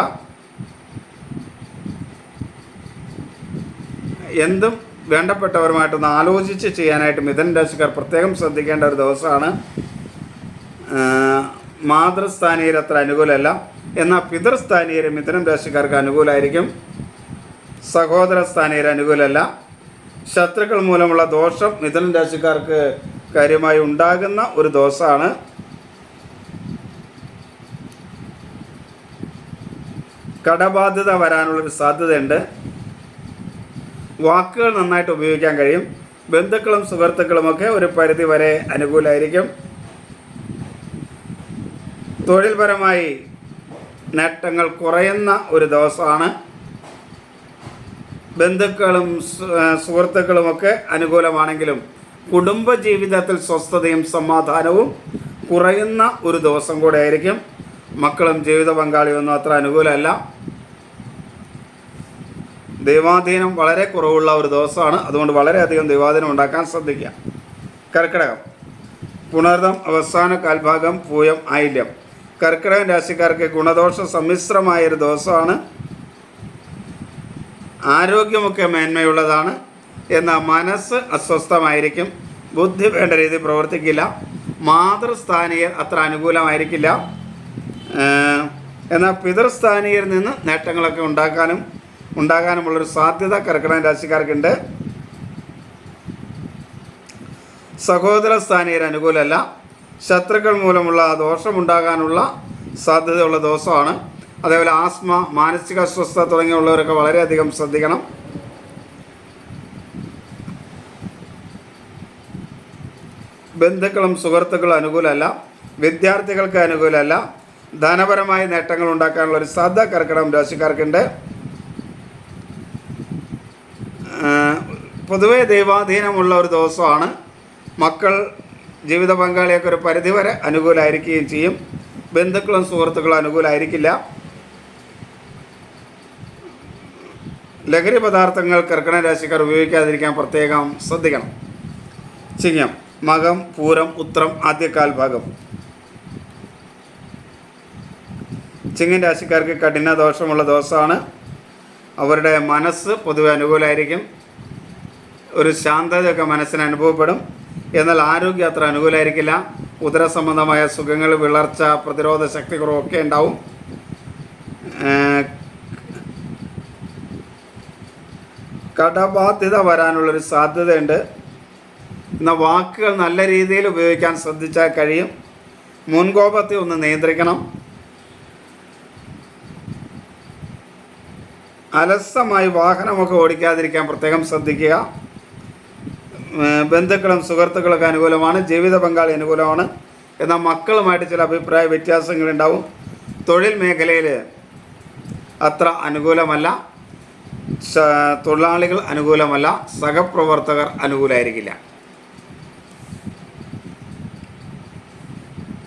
എന്തും വേണ്ടപ്പെട്ടവരുമായിട്ടൊന്ന് ആലോചിച്ച് ചെയ്യാനായിട്ട് മിഥുന രാശിക്കാർ പ്രത്യേകം ശ്രദ്ധിക്കേണ്ട ഒരു ദിവസമാണ്. മാതൃസ്ഥാനീയർ അത്ര അനുകൂലമല്ല. എന്നാൽ പിതൃസ്ഥാനീയർ മിഥുനം രാശിക്കാർക്ക് അനുകൂലമായിരിക്കും. സഹോദര സ്ഥാനീയർ അനുകൂലമല്ല. ശത്രുക്കൾ മൂലമുള്ള ദോഷം മിഥുനം രാശിക്കാർക്ക് കാര്യമായി ഉണ്ടാകുന്ന ഒരു ദോഷമാണ്. കടബാധ്യത വരാനുള്ളൊരു സാധ്യതയുണ്ട്. വാക്കുകൾ നന്നായിട്ട് ഉപയോഗിക്കാൻ കഴിയും. ബന്ധുക്കളും സുഹൃത്തുക്കളുമൊക്കെ ഒരു പരിധി വരെ അനുകൂലമായിരിക്കും. തൊഴിൽപരമായി നേട്ടങ്ങൾ കുറയുന്ന ഒരു ദിവസമാണ്. ബന്ധുക്കളും സുഹൃത്തുക്കളുമൊക്കെ അനുകൂലമാണെങ്കിലും കുടുംബജീവിതത്തിൽ സ്വസ്ഥതയും സമാധാനവും കുറയുന്ന ഒരു ദിവസം കൂടെ ആയിരിക്കും. മക്കളും ജീവിത പങ്കാളിയൊന്നും അത്ര അനുകൂലമല്ല. ദൈവാധീനം വളരെ കുറവുള്ള ഒരു ദിവസമാണ്. അതുകൊണ്ട് വളരെയധികം ദൈവാധീനം ഉണ്ടാക്കാൻ ശ്രദ്ധിക്കുക. കർക്കിടകം, പുണർദം അവസാന കാൽഭാഗം, പൂയം, ആയില്യം. കർക്കിടകം രാശിക്കാർക്ക് ഗുണദോഷ സമ്മിശ്രമായൊരു ദിവസമാണ്. ആരോഗ്യമൊക്കെ മേന്മയുള്ളതാണ്. എന്നാൽ മനസ്സ് അസ്വസ്ഥമായിരിക്കും. ബുദ്ധി വേണ്ട രീതിയിൽ പ്രവർത്തിക്കില്ല. മാതൃസ്ഥാനീയർ അത്ര അനുകൂലമായിരിക്കില്ല. എന്നാൽ പിതൃസ്ഥാനീയരിൽ നിന്ന് നേട്ടങ്ങളൊക്കെ ഉണ്ടാകാനുമുള്ളൊരു സാധ്യത കർക്കിടകം രാശിക്കാർക്കുണ്ട്. സഹോദര സ്ഥാനീയർ അനുകൂലമല്ല. ശത്രുക്കൾ മൂലമുള്ള ദോഷമുണ്ടാകാനുള്ള സാധ്യതയുള്ള ദിവസമാണ്. അതേപോലെ ആസ്മ, മാനസിക അസ്വസ്ഥത തുടങ്ങിയുള്ളവരൊക്കെ വളരെയധികം ശ്രദ്ധിക്കണം. ബന്ധുക്കളും സുഹൃത്തുക്കളും അനുകൂലമല്ല. വിദ്യാർത്ഥികൾക്ക് അനുകൂലമല്ല. ധനപരമായ നേട്ടങ്ങൾ ഉണ്ടാക്കാനുള്ള ഒരു സാധ്യത കർക്കിടകം രാശിക്കാർക്കുണ്ട്. പൊതുവെ ദൈവാധീനമുള്ള ഒരു ദിവസമാണ്. മക്കൾ ജീവിത പങ്കാളിയൊക്കെ ഒരു പരിധിവരെ അനുകൂലമായിരിക്കുകയും ചെയ്യും. ബന്ധുക്കളും സുഹൃത്തുക്കളും അനുകൂലമായിരിക്കില്ല. ലഹരി പദാർത്ഥങ്ങൾ കർക്കിടക രാശിക്കാർ ഉപയോഗിക്കാതിരിക്കാൻ പ്രത്യേകം ശ്രദ്ധിക്കണം. ചിങ്ങം, മകം, പൂരം, ഉത്രം ആദ്യകാൽ ഭാഗം. ചിങ്ങൻ രാശിക്കാർക്ക് കഠിന ദോഷമുള്ള ദിവസമാണ്. അവരുടെ മനസ്സ് പൊതുവെ അനുകൂലമായിരിക്കും. ഒരു ശാന്തതയൊക്കെ മനസ്സിന് അനുഭവപ്പെടും. എന്നാൽ ആരോഗ്യം അത്ര അനുകൂലമായിരിക്കില്ല. ഉദര സംബന്ധമായ സുഖങ്ങൾ, വിളർച്ച, പ്രതിരോധ ശക്തി കുറവൊക്കെ ഉണ്ടാവും. കടബാധ്യത വരാനുള്ളൊരു സാധ്യതയുണ്ട്. എന്നാൽ വാക്കുകൾ നല്ല രീതിയിൽ ഉപയോഗിക്കാൻ ശ്രദ്ധിച്ചാൽ കഴിയും. മുൻകോപത്തെ ഒന്ന് നിയന്ത്രിക്കണം. അലസമായി വാഹനമൊക്കെ ഓടിക്കാതിരിക്കാൻ പ്രത്യേകം ശ്രദ്ധിക്കുക. ബന്ധുക്കളും സുഹൃത്തുക്കളൊക്കെ അനുകൂലമാണ്. ജീവിത പങ്കാളി അനുകൂലമാണ്. എന്നാൽ മക്കളുമായിട്ട് ചില അഭിപ്രായ വ്യത്യാസങ്ങളുണ്ടാവും. തൊഴിൽ മേഖലയിൽ അത്ര അനുകൂലമല്ല. തൊഴിലാളികൾ അനുകൂലമല്ല. സഹപ്രവർത്തകർ അനുകൂലമായിരിക്കില്ല.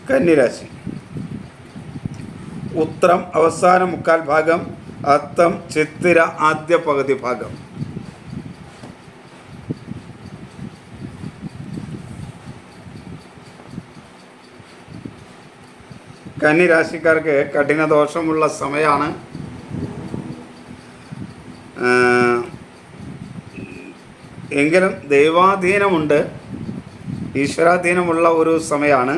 കന്നിരാശി, ഉത്രം അവസാന മുക്കാൽ ഭാഗം, അത്തം ചിത്തിര ആദ്യ പകുതി ഭാഗം. കന്നിരാശിക്കാർക്ക് കഠിന ദോഷമുള്ള സമയമാണ്. എങ്കിലും ദൈവാധീനമുണ്ട്, ഈശ്വരാധീനമുള്ള ഒരു സമയമാണ്.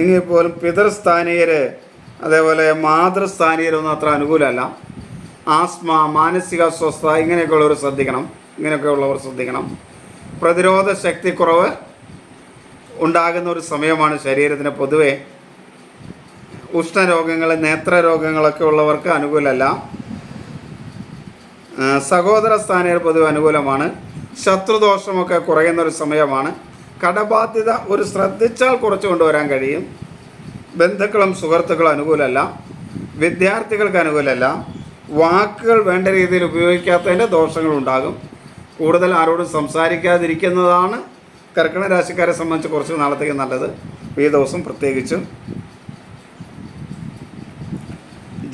എങ്കിൽ പോലും പിതൃസ്ഥാനീയർ അതേപോലെ മാതൃസ്ഥാനീയരൊന്നും അത്ര അനുകൂലമല്ല. ആസ്മ, മാനസിക അസ്വസ്ഥത ഇങ്ങനെയൊക്കെയുള്ളവർ ശ്രദ്ധിക്കണം. പ്രതിരോധ ശക്തി കുറവ് ഉണ്ടാകുന്ന ഒരു സമയമാണ് ശരീരത്തിന്. പൊതുവെ ഉഷ്ണരോഗങ്ങൾ, നേത്രരോഗങ്ങളൊക്കെ ഉള്ളവർക്ക് അനുകൂലമല്ല. സഹോദര സ്ഥാനീയർ പൊതുവെ അനുകൂലമാണ്. ശത്രുദോഷമൊക്കെ കുറയുന്നൊരു സമയമാണ്. കടബാധ്യത ഒരു ശ്രദ്ധിച്ചാൽ കുറച്ച് കൊണ്ടുവരാൻ കഴിയും. ബന്ധുക്കളും സുഹൃത്തുക്കളും അനുകൂലമല്ല. വിദ്യാർത്ഥികൾക്ക് അനുകൂലമല്ല. വാക്കുകൾ വേണ്ട രീതിയിൽ ഉപയോഗിക്കാത്തതിൻ്റെ ദോഷങ്ങളുണ്ടാകും. കൂടുതൽ ആരോടും സംസാരിക്കാതിരിക്കുന്നതാണ് കർക്കിടക രാശിക്കാരെ സംബന്ധിച്ച് കുറച്ച് നാളത്തേക്ക് നല്ലത്. ഈ ദിവസം പ്രത്യേകിച്ചും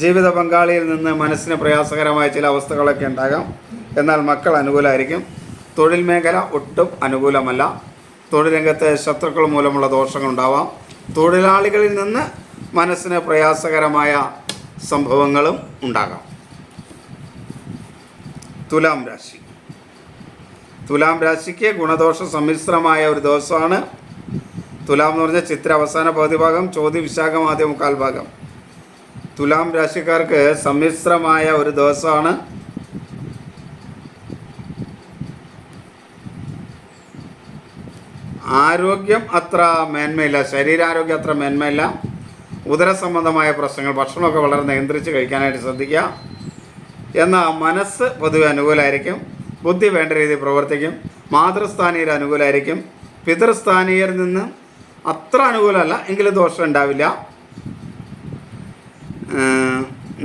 ജീവിത പങ്കാളിയിൽ നിന്ന് മനസ്സിന് പ്രയാസകരമായ ചില അവസ്ഥകളൊക്കെ ഉണ്ടാകാം. എന്നാൽ മക്കൾ അനുകൂലമായിരിക്കും. തൊഴിൽ മേഖല ഒട്ടും അനുകൂലമല്ല. തൊഴിൽ രംഗത്തെ ശത്രുക്കൾ മൂലമുള്ള ദോഷങ്ങളുണ്ടാവാം. തൊഴിലാളികളിൽ നിന്ന് മനസ്സിന് പ്രയാസകരമായ സംഭവങ്ങളും ഉണ്ടാകാം. തുലാം രാശി, തുലാം രാശിക്ക് ഗുണദോഷ സമ്മിശ്രമായ ഒരു ദിവസമാണ്. തുലാം എന്ന് പറഞ്ഞാൽ ചിത്ര അവസാന പകുതി ഭാഗം, ചോതി വിശാഖം ആദ്യ മുക്കാൽ ഭാഗം. തുലാം രാശിക്കാർക്ക് സമ്മിശ്രമായ ഒരു ദിവസമാണ്. ആരോഗ്യം അത്ര മേന്മയില്ല. ശരീരാരോഗ്യം അത്ര മേന്മയില്ല. ഉദര സംബന്ധമായ പ്രശ്നങ്ങൾ, ഭക്ഷണമൊക്കെ വളരെ നിയന്ത്രിച്ച് കഴിക്കാനായിട്ട് ശ്രദ്ധിക്കുക. എന്നാൽ മനസ്സ് പൊതുവെ അനുകൂലമായിരിക്കും. ബുദ്ധി വേണ്ട രീതിയിൽ പ്രവർത്തിക്കും. മാതൃസ്ഥാനീയർ അനുകൂലമായിരിക്കും. പിതൃസ്ഥാനീയരിൽ നിന്ന് അത്ര അനുകൂലമല്ല, എങ്കിലും ദോഷം ഉണ്ടാവില്ല.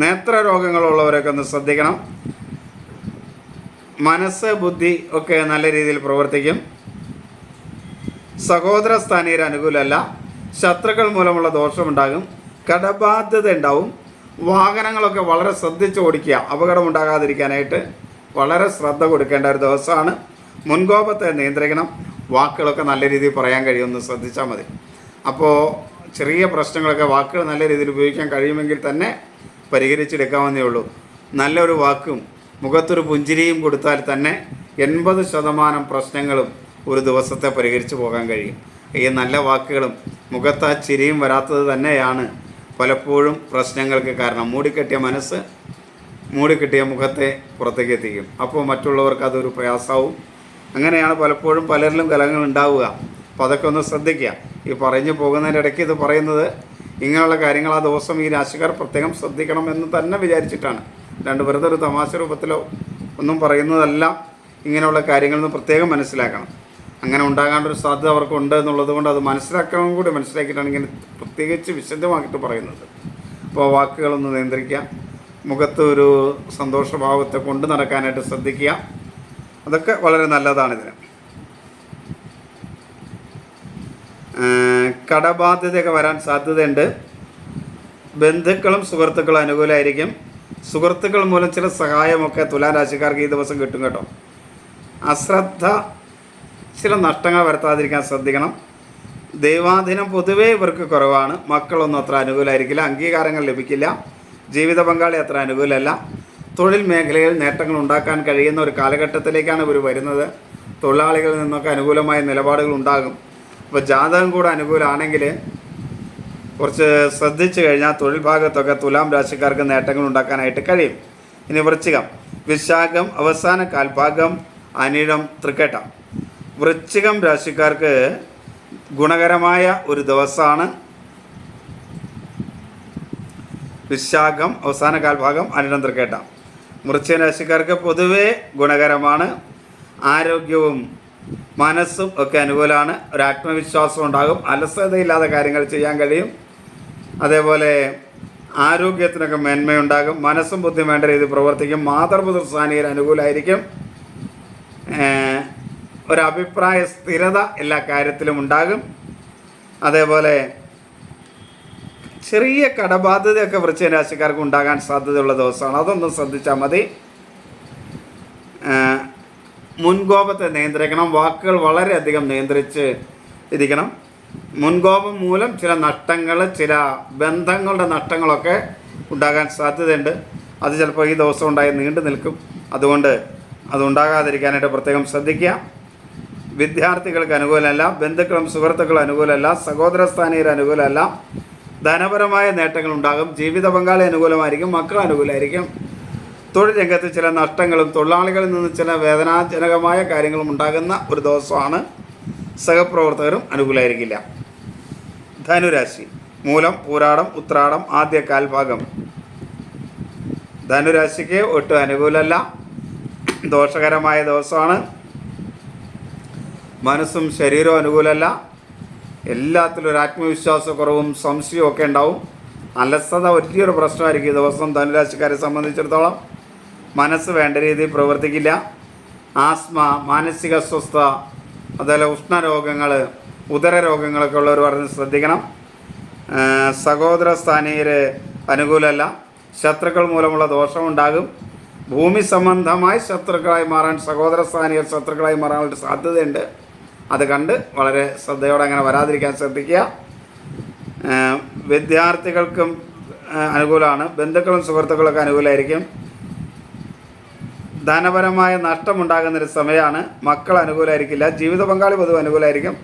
നേത്രരോഗങ്ങളുള്ളവരൊക്കെ ഒന്ന് ശ്രദ്ധിക്കണം. മനസ്സ്, ബുദ്ധി ഒക്കെ നല്ല രീതിയിൽ പ്രവർത്തിക്കും. സഹോദര സ്ഥാനീയർ അനുകൂലമല്ല. ശത്രുക്കൾ മൂലമുള്ള ദോഷമുണ്ടാകും. കടബാധ്യത ഉണ്ടാവും. വാഹനങ്ങളൊക്കെ വളരെ ശ്രദ്ധിച്ച് ഓടിക്കുക. അപകടമുണ്ടാകാതിരിക്കാനായിട്ട് വളരെ ശ്രദ്ധ കൊടുക്കേണ്ട ഒരു ദിവസമാണ്. മുൻകോപത്തെ നിയന്ത്രിക്കണം. വാക്കുകളൊക്കെ നല്ല രീതിയിൽ പറയാൻ കഴിയുമെന്ന് ശ്രദ്ധിച്ചാൽ മതി. അപ്പോൾ ചെറിയ പ്രശ്നങ്ങളൊക്കെ വാക്കുകൾ നല്ല രീതിയിൽ ഉപയോഗിക്കാൻ കഴിയുമെങ്കിൽ തന്നെ പരിഹരിച്ചെടുക്കാവുന്നേ ഉള്ളൂ. നല്ലൊരു വാക്കും മുഖത്തൊരു പുഞ്ചിരിയും കൊടുത്താൽ തന്നെ 80% പ്രശ്നങ്ങളും ഒരു ദിവസത്തെ പരിഹരിച്ചു പോകാൻ കഴിയും. ഈ നല്ല വാക്കുകളും മുഖത്ത് ആ ചിരിയും വരാത്തത് തന്നെയാണ് പലപ്പോഴും പ്രശ്നങ്ങൾക്ക് കാരണം. മൂടിക്കെട്ടിയ മനസ്സ് മൂടിക്കെട്ടിയ മുഖത്തെ പുറത്തേക്ക് എത്തിക്കും. അപ്പോൾ മറ്റുള്ളവർക്ക് അതൊരു പ്രയാസമാവും. അങ്ങനെയാണ് പലപ്പോഴും പലരിലും കലഹങ്ങൾ ഉണ്ടാവുക. അപ്പോൾ അതൊക്കെ ഒന്ന് ശ്രദ്ധിക്കുക. ഈ പറഞ്ഞു പോകുന്നതിൻ്റെ ഇടയ്ക്ക് ഇത് പറയുന്നത് ഇങ്ങനെയുള്ള കാര്യങ്ങൾ ആ ദിവസം ഈ രാശിക്കാർ പ്രത്യേകം ശ്രദ്ധിക്കണം എന്ന് തന്നെ വിചാരിച്ചിട്ടാണ്. വെറുതെ ഒരു തമാശ രൂപത്തിലോ ഒന്നും പറയുന്നതല്ല. ഇങ്ങനെയുള്ള കാര്യങ്ങളൊന്ന് പ്രത്യേകം മനസ്സിലാക്കണം. അങ്ങനെ ഉണ്ടാകാണ്ടൊരു സാധ്യത അവർക്കുണ്ട് എന്നുള്ളത് കൊണ്ട് അത് മനസ്സിലാക്കണം കൂടി മനസ്സിലാക്കിയിട്ടാണ് ഇങ്ങനെ പ്രത്യേകിച്ച് വിശദമാക്കിയിട്ട് പറയുന്നത്. അപ്പോൾ വാക്കുകളൊന്ന് നിയന്ത്രിക്കുക. മുഖത്ത് ഒരു സന്തോഷഭാവത്തെ കൊണ്ട് നടക്കാനായിട്ട് ശ്രദ്ധിക്കുക. അതൊക്കെ വളരെ നല്ലതാണിതിന്. കടബാധ്യതയൊക്കെ വരാൻ സാധ്യതയുണ്ട്. ബന്ധുക്കളും സുഹൃത്തുക്കളും അനുകൂലമായിരിക്കും. സുഹൃത്തുക്കൾ മൂലം ചില സഹായമൊക്കെ തുലാം രാശിക്കാർക്ക് ഈ ദിവസം കിട്ടും കേട്ടോ. അശ്രദ്ധ ചില നഷ്ടങ്ങൾ വരുത്താതിരിക്കാൻ ശ്രദ്ധിക്കണം. ദൈവാധീനം പൊതുവേ ഇവർക്ക് കുറവാണ്. മക്കളൊന്നും അത്ര അനുകൂലമായിരിക്കില്ല. അംഗീകാരങ്ങൾ ലഭിക്കില്ല. ജീവിത പങ്കാളി അത്ര അനുകൂലമല്ല. തൊഴിൽ മേഖലയിൽ നേട്ടങ്ങൾ ഉണ്ടാക്കാൻ കഴിയുന്ന ഒരു കാലഘട്ടത്തിലേക്കാണ് ഇവർ വരുന്നത്. തൊഴിലാളികളിൽ നിന്നൊക്കെ അനുകൂലമായ നിലപാടുകൾ ഉണ്ടാകും. അപ്പോൾ ജാതകം കൂടെ അനുകൂലമാണെങ്കിൽ കുറച്ച് ശ്രദ്ധിച്ചു കഴിഞ്ഞാൽ തൊഴിൽ ഭാഗത്തൊക്കെ തുലാം രാശിക്കാർക്ക് നേട്ടങ്ങൾ ഉണ്ടാക്കാനായിട്ട് കഴിയും. ഇനി വൃശ്ചികം, വിശാഖം അവസാന കാൽഭാഗം, അനിഴം, തൃക്കേട്ട. വൃശ്ചികം രാശിക്കാർക്ക് ഗുണകരമായ ഒരു ദിവസമാണ്. വിശാഖം അവസാന കാൽഭാഗം, അനിഴം, തൃക്കേട്ട. വൃശ്ചിക രാശിക്കാർക്ക് പൊതുവേ ഗുണകരമാണ്. ആരോഗ്യവും മനസ്സും ഒക്കെ അനുകൂലമാണ്. ഒരു ആത്മവിശ്വാസം ഉണ്ടാകും. അലസതയില്ലാതെ കാര്യങ്ങൾ ചെയ്യാൻ കഴിയും. അതേപോലെ ആരോഗ്യത്തിനൊക്കെ മേന്മയുണ്ടാകും. മനസ്സും ബുദ്ധിയും വേണ്ട രീതിയിൽ പ്രവർത്തിക്കും. മാതൃപിതൃസ്ഥാനീയർ അനുകൂലമായിരിക്കും. ഒരഭിപ്രായ സ്ഥിരത എല്ലാ കാര്യത്തിലും ഉണ്ടാകും. അതേപോലെ ചെറിയ കടബാധ്യതയൊക്കെ വൃശ്ചിക രാശിക്കാർക്ക് ഉണ്ടാകാൻ സാധ്യതയുള്ള ദിവസമാണ്. അതൊന്നും ശ്രദ്ധിച്ചാൽ മതി. മുൻകോപത്തെ നിയന്ത്രിക്കണം. വാക്കുകൾ വളരെയധികം നിയന്ത്രിച്ച് ഇരിക്കണം. മുൻകോപം മൂലം ചില നഷ്ടങ്ങൾ, ചില ബന്ധങ്ങളുടെ നഷ്ടങ്ങളൊക്കെ ഉണ്ടാകാൻ സാധ്യതയുണ്ട്. അത് ചിലപ്പോൾ ഈ ദിവസം ഉണ്ടായി നീണ്ടു നിൽക്കും. അതുകൊണ്ട് അതുണ്ടാകാതിരിക്കാനായിട്ട് പ്രത്യേകം ശ്രദ്ധിക്കുക. വിദ്യാർത്ഥികൾക്ക് അനുകൂലമല്ല. ബന്ധുക്കളും സുഹൃത്തുക്കളും അനുകൂലമല്ല. സഹോദരസ്ഥാനീയർ അനുകൂലമല്ല. ധനപരമായ നേട്ടങ്ങൾ ഉണ്ടാകും. ജീവിത പങ്കാളി അനുകൂലമായിരിക്കും. മക്കൾ അനുകൂലമായിരിക്കും. തൊഴിൽ രംഗത്ത് ചില നഷ്ടങ്ങളും തൊഴിലാളികളിൽ നിന്ന് ചില വേദനാജനകമായ കാര്യങ്ങളും ഉണ്ടാകുന്ന ഒരു ദിവസമാണ്. സഹപ്രവർത്തകരും അനുകൂലമായിരിക്കില്ല. ധനുരാശി, മൂലം, പൂരാടം, ഉത്രാടം, ആദ്യ കാൽഭാഗം. ധനുരാശിക്ക് ഒട്ടും അനുകൂലമല്ല. ദോഷകരമായ ദിവസമാണ്. മനസ്സും ശരീരവും അനുകൂലമല്ല. എല്ലാത്തിലും ഒരു ആത്മവിശ്വാസക്കുറവും സംശയവും ഒക്കെ ഉണ്ടാവും. അലസത വലിയൊരു പ്രശ്നമായിരിക്കും ഈ ദിവസം ധനുരാശിക്കാരെ സംബന്ധിച്ചിടത്തോളം. മനസ്സ് വേണ്ട രീതിയിൽ പ്രവർത്തിക്കില്ല. ആസ്മ, മാനസിക അസ്വസ്ഥത, അതുപോലെ ഉഷ്ണരോഗങ്ങൾ, ഉദരരോഗങ്ങളൊക്കെ ഉള്ളവർ പറഞ്ഞ് ശ്രദ്ധിക്കണം. സഹോദര സ്ഥാനീയർ അനുകൂലമല്ല. ശത്രുക്കൾ മൂലമുള്ള ദോഷമുണ്ടാകും. ഭൂമി സംബന്ധമായി ശത്രുക്കളായി മാറാൻ, സഹോദര സ്ഥാനീയർ ശത്രുക്കളായി മാറാനുള്ള സാധ്യതയുണ്ട്. അത് കണ്ട് വളരെ ശ്രദ്ധയോടെ അങ്ങനെ വരാതിരിക്കാൻ ശ്രദ്ധിക്കുക. വിദ്യാർത്ഥികൾക്കും അനുകൂലമാണ്. ബന്ധുക്കളും സുഹൃത്തുക്കളൊക്കെ അനുകൂലമായിരിക്കും. ധനപരമായ നഷ്ടമുണ്ടാകുന്നൊരു സമയമാണ്. മക്കൾ അനുകൂലമായിരിക്കില്ല. ജീവിത പങ്കാളി പൊതുവെ അനുകൂലമായിരിക്കും.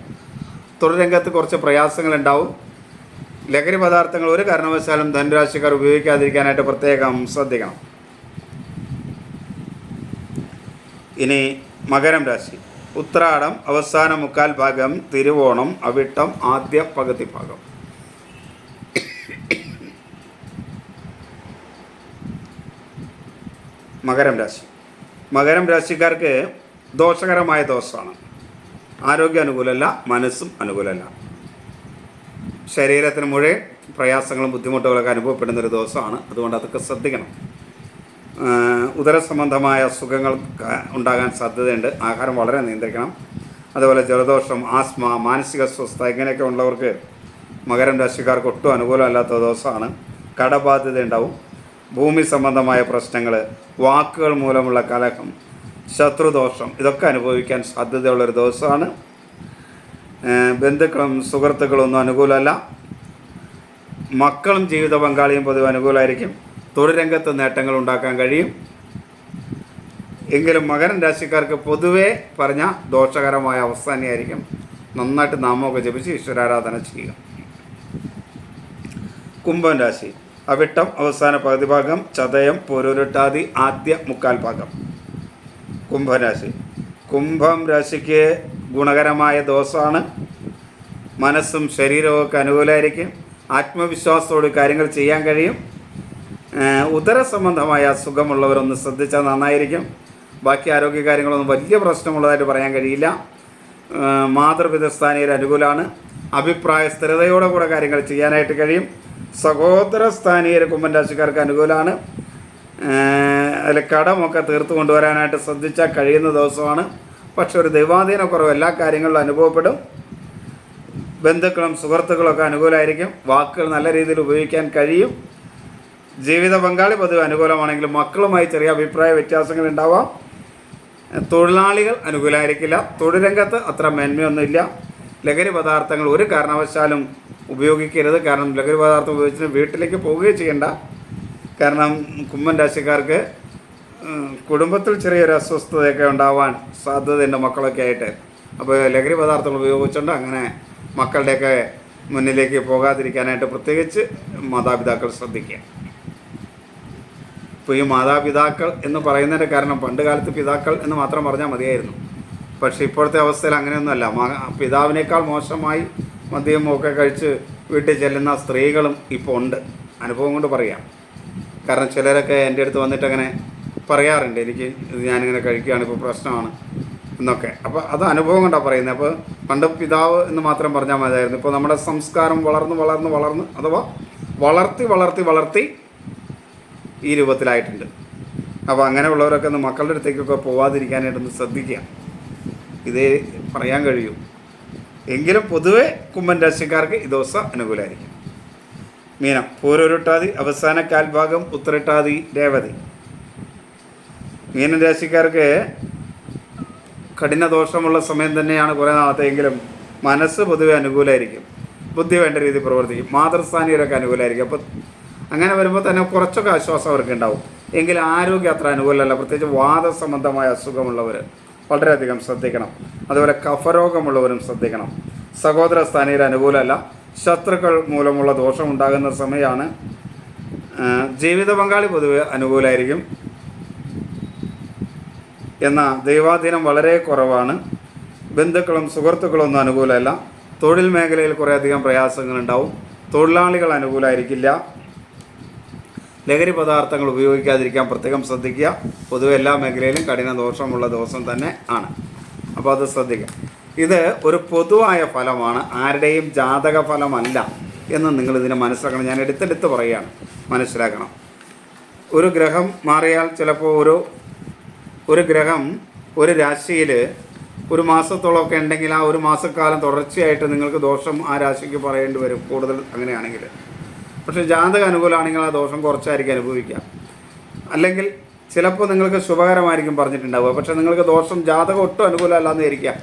തൊഴിൽ രംഗത്ത് കുറച്ച് പ്രയാസങ്ങളുണ്ടാവും. ലഹരി പദാർത്ഥങ്ങൾ ഒരു കാരണവശാലും ധനുരാശിക്കാർ ഉപയോഗിക്കാതിരിക്കാനായിട്ട് പ്രത്യേകം ശ്രദ്ധിക്കണം. ഇനി മകരം രാശി, ഉത്രാടം അവസാന മുക്കാൽ ഭാഗം, തിരുവോണം, അവിട്ടം ആദ്യ പകുതി ഭാഗം. മകരം രാശി, മകരം രാശിക്കാർക്ക് ദോഷകരമായ ദിവസമാണ്. ആരോഗ്യം അനുകൂലമല്ല. മനസ്സും അനുകൂലമല്ല. ശരീരത്തിന് മുഴുവൻ പ്രയാസങ്ങളും ബുദ്ധിമുട്ടുകളൊക്കെ അനുഭവപ്പെടുന്നൊരു ദിവസമാണ്. അതുകൊണ്ട് അതൊക്കെ ശ്രദ്ധിക്കണം. ഉദരസംബന്ധമായ അസുഖങ്ങൾ ഉണ്ടാകാൻ സാധ്യതയുണ്ട്. ആഹാരം വളരെ നിയന്ത്രിക്കണം. അതുപോലെ ജലദോഷം, ആസ്മ, മാനസിക അസ്വസ്ഥത ഇങ്ങനെയൊക്കെ ഉള്ളവർക്ക് മകരം രാശിക്കാർക്ക് ഒട്ടും അനുകൂലമല്ലാത്ത ദിവസമാണ്. കടബാധ്യത ഉണ്ടാവും, ഭൂമി സംബന്ധമായ പ്രശ്നങ്ങൾ, വാക്കുകൾ മൂലമുള്ള കലഹം, ശത്രുദോഷം, ഇതൊക്കെ അനുഭവിക്കാൻ സാധ്യതയുള്ളൊരു ദിവസമാണ്. ബന്ധുക്കളും സുഹൃത്തുക്കളും ഒന്നും അനുകൂലമല്ല. മക്കളും ജീവിത പങ്കാളിയും പൊതുവെ അനുകൂലമായിരിക്കും. തൊഴിൽ രംഗത്ത് നേട്ടങ്ങൾ ഉണ്ടാക്കാൻ കഴിയും. എങ്കിലും മകരം രാശിക്കാർക്ക് പൊതുവേ പറഞ്ഞ ദോഷകരമായ അവസ്ഥ തന്നെയായിരിക്കും. നന്നായിട്ട് നാമമൊക്കെ ജപിച്ച് ഈശ്വരാരാധന ചെയ്യുക. കുംഭം രാശി അവിട്ടം അവസാന പകുതി ഭാഗം, ചതയം പൂരുരുട്ടാതി ആദ്യ മുക്കാൽ ഭാഗം. കുംഭരാശി. കുംഭം രാശിക്ക് ഗുണകരമായ ദിവസമാണ്. മനസ്സും ശരീരവും ഒക്കെ അനുകൂലമായിരിക്കും. ആത്മവിശ്വാസത്തോട് കാര്യങ്ങൾ ചെയ്യാൻ കഴിയും. ഉദര സംബന്ധമായ അസുഖമുള്ളവരൊന്ന് ശ്രദ്ധിച്ചാൽ നന്നായിരിക്കും. ബാക്കി ആരോഗ്യ കാര്യങ്ങളൊന്നും വലിയ പ്രശ്നമുള്ളതായിട്ട് പറയാൻ കഴിയില്ല. മാതൃപിതൃസ്ഥാനീയർ അനുകൂലമാണ്. അഭിപ്രായ സ്ഥിരതയോടെ കൂടെ കാര്യങ്ങൾ ചെയ്യാനായിട്ട് കഴിയും. സഹോദര സ്ഥാനീയർ കുംഭൻ രാശിക്കാർക്ക് അനുകൂലമാണ്. അതിൽ കടമൊക്കെ തീർത്തു കൊണ്ടുവരാനായിട്ട് ശ്രദ്ധിച്ചാൽ കഴിയുന്ന ദിവസമാണ്. പക്ഷെ ഒരു ദൈവാധീനക്കുറവ് എല്ലാ കാര്യങ്ങളിലും അനുഭവപ്പെടും. ബന്ധുക്കളും സുഹൃത്തുക്കളൊക്കെ അനുകൂലമായിരിക്കും. വാക്കുകൾ നല്ല രീതിയിൽ ഉപയോഗിക്കാൻ കഴിയും. ജീവിത പങ്കാളി പൊതുവെ അനുകൂലമാണെങ്കിലും മക്കളുമായി ചെറിയ അഭിപ്രായ വ്യത്യാസങ്ങൾ ഉണ്ടാവാം. തൊഴിലാളികൾ അനുകൂലമായിരിക്കില്ല. തൊഴിൽ രംഗത്ത് അത്ര മേന്മയൊന്നുമില്ല. ലഹരി പദാർത്ഥങ്ങൾ ഒരു കാരണവശാലും ഉപയോഗിക്കരുത്. കാരണം ലഹരി പദാർത്ഥം ഉപയോഗിച്ച് വീട്ടിലേക്ക് പോവുകയും ചെയ്യേണ്ട. കാരണം കുംഭൻ രാശിക്കാർക്ക് കുടുംബത്തിൽ ചെറിയൊരു അസ്വസ്ഥതയൊക്കെ ഉണ്ടാവാൻ സാധ്യതയുണ്ട് മക്കളൊക്കെ ആയിട്ട്. അപ്പോൾ ലഹരി പദാർത്ഥങ്ങൾ ഉപയോഗിച്ചുകൊണ്ട് അങ്ങനെ മക്കളുടെയൊക്കെ മുന്നിലേക്ക് പോകാതിരിക്കാനായിട്ട് പ്രത്യേകിച്ച് മാതാപിതാക്കൾ ശ്രദ്ധിക്കുക. ഇപ്പോൾ ഈ മാതാപിതാക്കൾ എന്ന് പറയുന്നതിൻ്റെ കാരണം പണ്ട് കാലത്ത് പിതാക്കൾ എന്ന് മാത്രം പറഞ്ഞാൽ മതിയായിരുന്നു. പക്ഷേ ഇപ്പോഴത്തെ അവസ്ഥയിൽ അങ്ങനെയൊന്നുമല്ല. പിതാവിനേക്കാൾ മോശമായി മദ്യം ഒക്കെ കഴിച്ച് വീട്ടിൽ ചെല്ലുന്ന സ്ത്രീകളും ഇപ്പോൾ ഉണ്ട്. അനുഭവം കൊണ്ട് പറയാം. കാരണം ചിലരൊക്കെ എൻ്റെ അടുത്ത് വന്നിട്ട് അങ്ങനെ പറയാറുണ്ട്, എനിക്ക് ഞാനിങ്ങനെ കഴിക്കുകയാണ്, ഇപ്പോൾ പ്രശ്നമാണ് എന്നൊക്കെ. അപ്പോൾ അത് അനുഭവം കൊണ്ടാണ് പറയുന്നത്. അപ്പോൾ പണ്ട് പിതാവ് എന്ന് മാത്രം പറഞ്ഞാൽ മതിയായിരുന്നു. ഇപ്പോൾ നമ്മുടെ സംസ്കാരം വളർന്ന് അഥവാ വളർത്തി ഈ രൂപത്തിലായിട്ടുണ്ട്. അപ്പോൾ അങ്ങനെയുള്ളവരൊക്കെ ഒന്ന് മക്കളുടെ അടുത്തേക്കൊക്കെ പോവാതിരിക്കാനായിട്ടൊന്ന് ശ്രദ്ധിക്കുക. ഇതേ പറയാൻ കഴിയൂ. എങ്കിലും പൊതുവെ കുംഭൻ രാശിക്കാർക്ക് ഈ ദിവസം അനുകൂലമായിരിക്കും. മീനം പൂരുരുട്ടാതി അവസാന കാൽഭാഗം, ഉത്തരട്ടാതി രേവതി. മീനൻ രാശിക്കാർക്ക് കഠിന ദോഷമുള്ള സമയം തന്നെയാണ് കുറേ നാളത്തെയെങ്കിലും മനസ്സ് പൊതുവെ അനുകൂലമായിരിക്കും. ബുദ്ധി വേണ്ട രീതിയിൽ പ്രവർത്തിക്കും. മാതൃസ്ഥാനീയരൊക്കെ അനുകൂലമായിരിക്കും. അപ്പോൾ അങ്ങനെ വരുമ്പോൾ തന്നെ കുറച്ചൊക്കെ ആശ്വാസം അവർക്ക് ഉണ്ടാവും. എങ്കിലും ആരോഗ്യം അത്ര അനുകൂലമല്ല. പ്രത്യേകിച്ച് വാദസംബന്ധമായ അസുഖമുള്ളവർ വളരെയധികം ശ്രദ്ധിക്കണം. അതുപോലെ കഫരോഗമുള്ളവരും ശ്രദ്ധിക്കണം. സഹോദര സ്ഥാനീയർ അനുകൂലമല്ല. ശത്രുക്കൾ മൂലമുള്ള ദോഷം ഉണ്ടാകുന്ന സമയമാണ്. ജീവിത പങ്കാളി പൊതുവെ അനുകൂലമായിരിക്കും. എന്നാൽ ദൈവാധീനം വളരെ കുറവാണ്. ബന്ധുക്കളും സുഹൃത്തുക്കളും ഒന്നും അനുകൂലമല്ല. തൊഴിൽ മേഖലയിൽ കുറേയധികം പ്രയാസങ്ങളുണ്ടാവും. തൊഴിലാളികൾ അനുകൂലമായിരിക്കില്ല. ലഹരി പദാർത്ഥങ്ങൾ ഉപയോഗിക്കാതിരിക്കാൻ പ്രത്യേകം ശ്രദ്ധിക്കുക. പൊതുവെ എല്ലാ മേഖലയിലും കഠിന ദോഷമുള്ള ദിവസം തന്നെ ആണ്. അപ്പോൾ അത് ശ്രദ്ധിക്കുക. ഇത് ഒരു പൊതുവായ ഫലമാണ്, ആരുടെയും ജാതക ഫലമല്ല എന്ന് നിങ്ങളിതിനെ മനസ്സിലാക്കണം. ഞാൻ എടുത്തെടുത്ത് പറയുകയാണ്, മനസ്സിലാക്കണം. ഒരു ഗ്രഹം മാറിയാൽ ചിലപ്പോൾ ഒരു ഗ്രഹം ഒരു രാശിയിൽ ഒരു മാസത്തോളമൊക്കെ ഉണ്ടെങ്കിൽ ആ ഒരു മാസക്കാലം തുടർച്ചയായിട്ട് നിങ്ങൾക്ക് ദോഷം ആ രാശിക്ക് പറയേണ്ടി വരും, കൂടുതൽ അങ്ങനെയാണെങ്കിൽ. പക്ഷേ ജാതക അനുകൂലമാണെങ്കിൽ ആ ദോഷം കുറച്ചായിരിക്കും അനുഭവിക്കുക. അല്ലെങ്കിൽ ചിലപ്പോൾ നിങ്ങൾക്ക് ശുഭകരമായിരിക്കും പറഞ്ഞിട്ടുണ്ടാവുക. പക്ഷേ നിങ്ങൾക്ക് ദോഷം ജാതകം ഒട്ടും അനുകൂലമല്ലാന്ന് ഇരിക്കുക.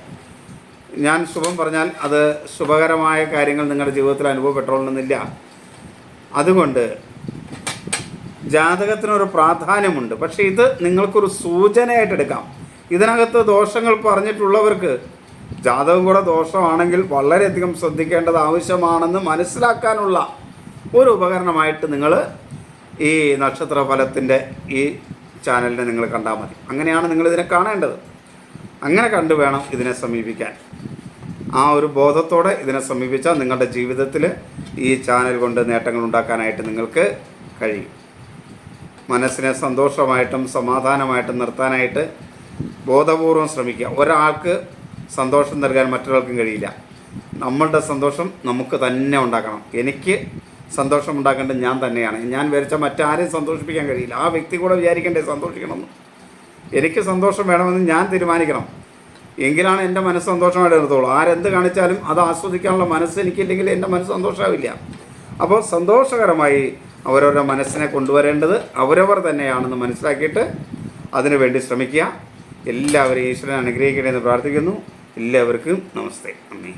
ഞാൻ ശുഭം പറഞ്ഞാൽ അത് ശുഭകരമായ കാര്യങ്ങൾ നിങ്ങളുടെ ജീവിതത്തിൽ അനുഭവപ്പെട്ടോളണമെന്നില്ല. അതുകൊണ്ട് ജാതകത്തിനൊരു പ്രാധാന്യമുണ്ട്. പക്ഷേ ഇത് നിങ്ങൾക്കൊരു സൂചനയായിട്ട് എടുക്കാം. ഇതിനകത്ത് ദോഷങ്ങൾ പറഞ്ഞിട്ടുള്ളവർക്ക് ജാതകം കൂടെ ദോഷമാണെങ്കിൽ വളരെയധികം ശ്രദ്ധിക്കേണ്ടത് ആവശ്യമാണെന്ന് മനസ്സിലാക്കാനുള്ള ഒരു ഉപകരണമായിട്ട് നിങ്ങൾ ഈ നക്ഷത്ര ഫലത്തിൻ്റെ ഈ ചാനലിനെ നിങ്ങൾ കണ്ടാൽ മതി. അങ്ങനെയാണ് നിങ്ങളിതിനെ കാണേണ്ടത്. അങ്ങനെ കണ്ടു വേണം ഇതിനെ സമീപിക്കാൻ. ആ ഒരു ബോധത്തോടെ ഇതിനെ സമീപിച്ചാൽ നിങ്ങളുടെ ജീവിതത്തിൽ ഈ ചാനൽ കൊണ്ട് നേട്ടങ്ങൾ ഉണ്ടാക്കാനായിട്ട് നിങ്ങൾക്ക് കഴിയും. മനസ്സിനെ സന്തോഷമായിട്ടും സമാധാനമായിട്ടും നിർത്താനായിട്ട് ബോധപൂർവം ശ്രമിക്കുക. ഒരാൾക്ക് സന്തോഷം നൽകാൻ മറ്റൊരാൾക്കും കഴിയില്ല. നമ്മളുടെ സന്തോഷം നമുക്ക് തന്നെ ഉണ്ടാക്കണം. എനിക്ക് സന്തോഷം ഉണ്ടാക്കേണ്ടത് ഞാൻ തന്നെയാണ്. ഞാൻ വിചാരിച്ച മറ്റാരെയും സന്തോഷിപ്പിക്കാൻ കഴിയില്ല. ആ വ്യക്തി കൂടെ വിചാരിക്കേണ്ടത് സന്തോഷിക്കണമെന്ന്. എനിക്ക് സന്തോഷം വേണമെന്ന് ഞാൻ തീരുമാനിക്കണം. എങ്കിലാണ് എൻ്റെ മനസ്സ് സന്തോഷമായിട്ട് നിർത്തുള്ളൂ. ആരെന്ത് കാണിച്ചാലും അത് ആസ്വദിക്കാനുള്ള മനസ്സ് എനിക്കില്ലെങ്കിൽ എൻ്റെ മനസ്സ് സന്തോഷമാവില്ല. അപ്പോൾ സന്തോഷകരമായി അവരവരുടെ മനസ്സിനെ കൊണ്ടുവരേണ്ടത് അവരവർ തന്നെയാണെന്ന് മനസ്സിലാക്കിയിട്ട് അതിനുവേണ്ടി ശ്രമിക്കുക. എല്ലാവരെയും ഈശ്വരൻ അനുഗ്രഹിക്കട്ടെ എന്ന് പ്രാർത്ഥിക്കുന്നു. എല്ലാവർക്കും നമസ്തേ. അമ്മേ.